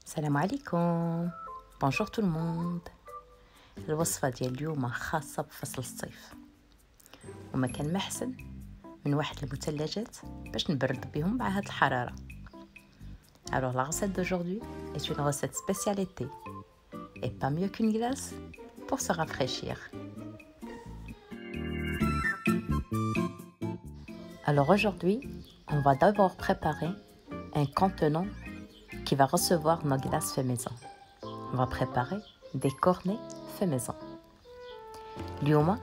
السلام عليكم. بونجور تو الموند. الوصفه ديال اليوم خاصه بفصل الصيف، وما كان ما احسن من واحد المثلجات باش نبرد بهم مع هاد الحراره. Alors la recette d'aujourd'hui est une recette spéciale été et pas mieux qu'une glace pour se rafraîchir. Alors aujourd'hui, on va d'abord préparer un contenant qui va recevoir nos glaces fait maison. On va préparer des cornets fait maison. اليوم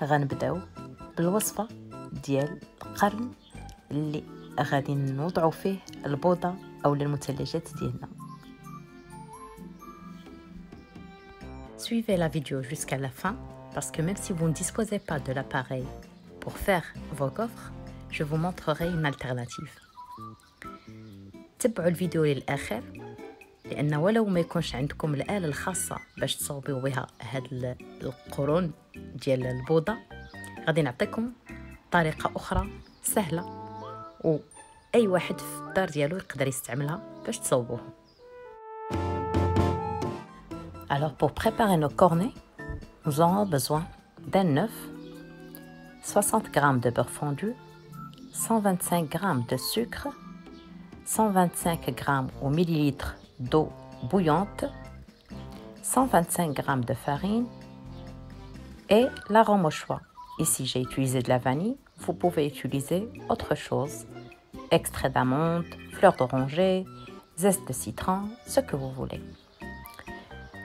غنبداو بالوصفه ديال القرن اللي غادي نوضعوا فيه البوضه او المثلجات ديالنا. Suivez la vidéo jusqu'à la fin parce que même si vous ne disposez pas de l'appareil pour faire vos gaufres, je vous montrerai une alternative. تبعوا الفيديو للآخر لأن ولو ما يكونش عندكم الآلة الخاصة باش تصوبوا بها هاد القرون ديال البوضة، غادي نعطيكم طريقة أخرى سهلة وأي واحد في الدار ديالو يقدر يستعملها باش تصوبوهم. Alors pour préparer nos cornets, nous aurons besoin d'un œuf, 60 g de beurre fondu, 125 g de sucre, 125 g ou millilitres d'eau bouillante, 125 g de farine et l'arôme au choix. Ici, j'ai utilisé de la vanille. Vous pouvez utiliser autre chose. Extrait d'amande, fleur d'oranger, zeste de citron, ce que vous voulez.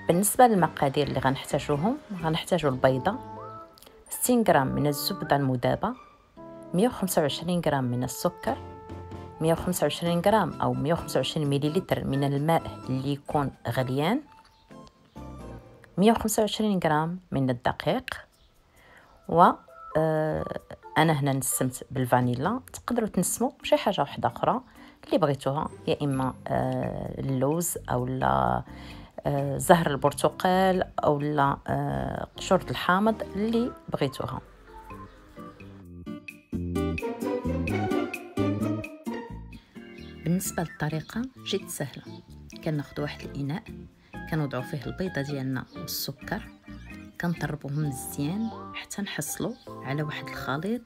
بالنسبة للمقادير اللي غنحتاجوهم، غنحتاجو البيضة، 60 غرام من الزبدة المذابة، 125 غرام من السكر، 125 غرام أو 125 مليلتر من الماء اللي يكون غليان، 125 غرام من الدقيق، و أنا هنا نسمت بالفانيلا. تقدروا تنسموا بشي حاجة واحدة أخرى اللي بغيتوها، يا إما اللوز أو لا زهر البرتقال أو لا قشور الحامض اللي بغيتوها. بالنسبه للطريقه جد سهله. كناخذ واحد الاناء كنوضعوا فيه البيضه ديالنا والسكر، كنطربوهم مزيان حتى نحصلوا على واحد الخليط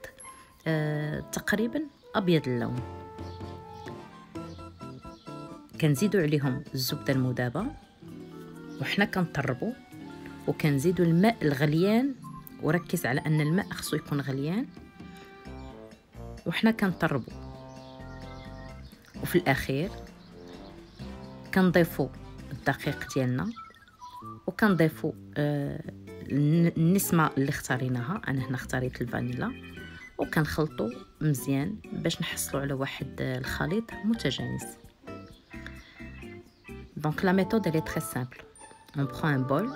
تقريبا ابيض اللون. كنزيدوا عليهم الزبده المذابه وحنا كنطربوا، وكنزيدوا الماء الغليان، وركز على ان الماء خصو يكون غليان وحنا كنطربوا. وفي الاخير كنضيفوا الدقيق ديالنا وكنضيفوا النسمه اللي اختاريناها. انا هنا اختاريت الفانيلا، وكنخلطوا مزيان باش نحصلوا على واحد الخليط متجانس. Donc la méthode elle est très simple. On prend un bol,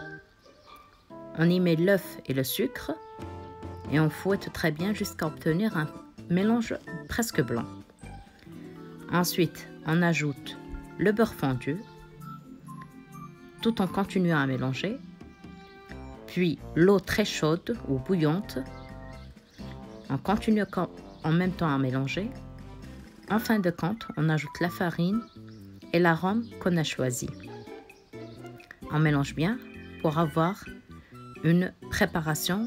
on y met l'œuf et le sucre et on fouette très bien jusqu'à obtenir un mélange presque blanc. Ensuite, on ajoute le beurre fondu tout en continuant à mélanger, puis l'eau très chaude ou bouillante. On continue en même temps à mélanger. En fin de compte, on ajoute la farine et l'arôme qu'on a choisi. On mélange bien pour avoir une préparation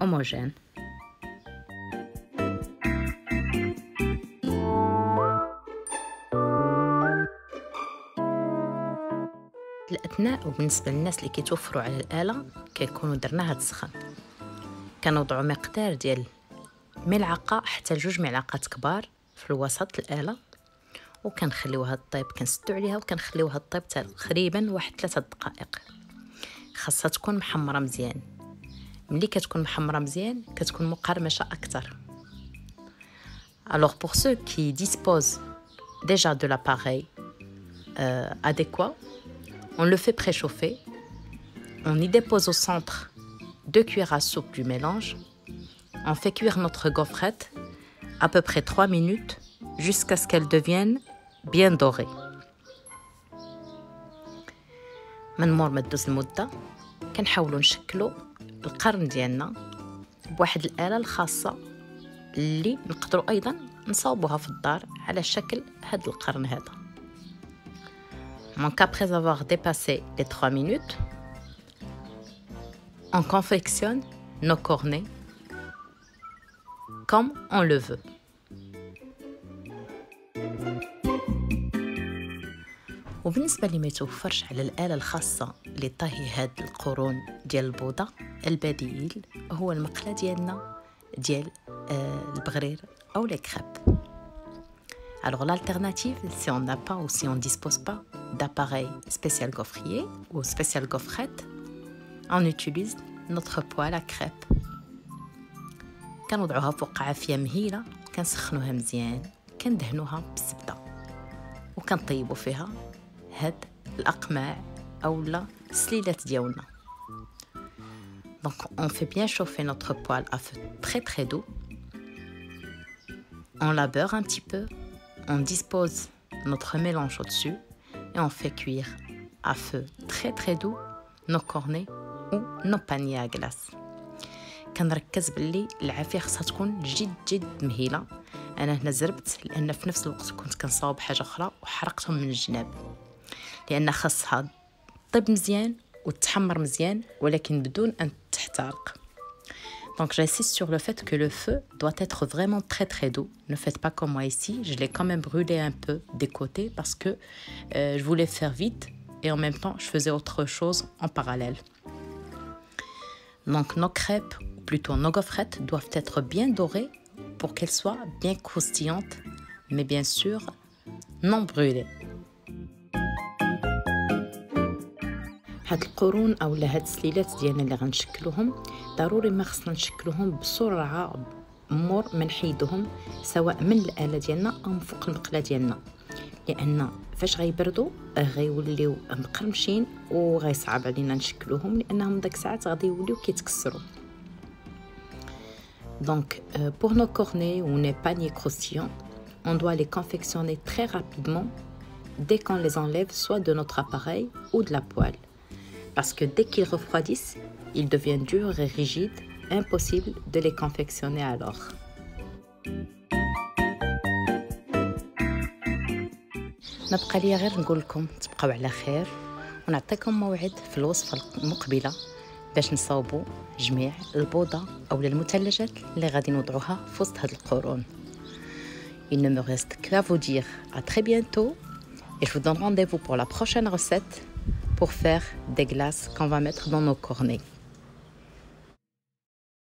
homogène. الأثناء وبالنسبة للناس اللي كيتوفروا على الآلة كيكونوا درناها تسخن، كنوضعوا مقدار ديال ملعقة حتى ل2 ملعقات كبار في الوسط الآلة، وكنخليوها طيب، كنسدوا عليها وكنخليوها طيب تقريبا واحد 3 دقائق. خاصها تكون محمرة مزيان. ملي كتكون محمرة مزيان كتكون مقرمشة أكثر. Alors pour ceux qui disposent déjà de l'appareil adéquat, on le fait préchauffer. On y dépose au centre 2 cuillères à soupe du mélange. On fait cuire notre gaufrette à peu près 3 minutes jusqu'à ce qu'elle devienne bien dorée. من مور ما تدوز المدة كنحاولوا نشكلوا القرن ديالنا بواحد الآلة الخاصة اللي نقدروا أيضا نصاوبوها في الدار على شكل هذا القرن هذا. Donc après avoir dépassé les 3 minutes, on confectionne nos cornets comme on le veut. وبالنسبة اللي ما يتوفرش على الآلة الخاصة لطهي هاد القرون ديال البوضة، البديل هو المقلة ديالنا ديال البغرير أو لي كريب. Alors l'alternative, si on n'a pas ou si on ne dispose pas d'appareil spécial gaufrier ou spécial gaufrette, on utilise notre poêle à crêpes. كنوضعوها فوق عافية مهيلة، كنسخنوها مزيان، كندهنوها بالزبدة وكنطيبوا فيها هاد الأقماع أولا السليلات ديالنا. Donc on fait bien chauffer notre poêle à feu très très doux. On la beurre un petit peu. On dispose notre mélange au-dessus et on fait cuire à feu très très doux nos cornets ou nos paniers à glace. كنركز باللي العافيه خاصها تكون جد مهيله. انا هنا زربت لان في نفس الوقت كنت كنصاوب حاجه اخرى وحرقتهم من الجناب، لان خاصها طيب مزيان وتحمر مزيان ولكن بدون ان تحترق. Donc j'insiste sur le fait que le feu doit être vraiment très très doux. Ne faites pas comme moi ici, je l'ai quand même brûlé un peu des côtés parce que je voulais faire vite et en même temps je faisais autre chose en parallèle. Donc nos crêpes, ou plutôt nos gaufrettes, doivent être bien dorées pour qu'elles soient bien croustillantes, mais bien sûr non brûlées. هاد القرون اولا هاد السليلات ديالنا اللي غنشكلوهم ضروري ما خصنا نشكلوهم بسرعه مور ما نحيدوهم سواء من الاله ديالنا او من فوق المقله ديالنا، لان فاش غيبردوا غيوليو مقرمشين وغيصعب علينا نشكلوهم لانهم داك الساعات غادي يوليو كيتكسروا. Donc pour nos cornets ou nos paniers croustillants, on doit les confectionner très rapidement dès qu'on les enlève soit de notre appareil ou de la poêle. Parce que dès qu'ils refroidissent, ils deviennent durs et rigides, impossible de les confectionner alors. نبقى لي غير نقول لكم تبقاو على خير ونعطيكم موعد في الوصفة المقبلة باش نصاوبوا جميع البوضة أو المثلجات اللي غادي نوضعوها في وسط هاد القرون. Il ne me reste qu'à vous dire à très bientôt et je vous donne rendez-vous pour la prochaine recette pour faire des glaces qu'on va mettre dans nos cornets.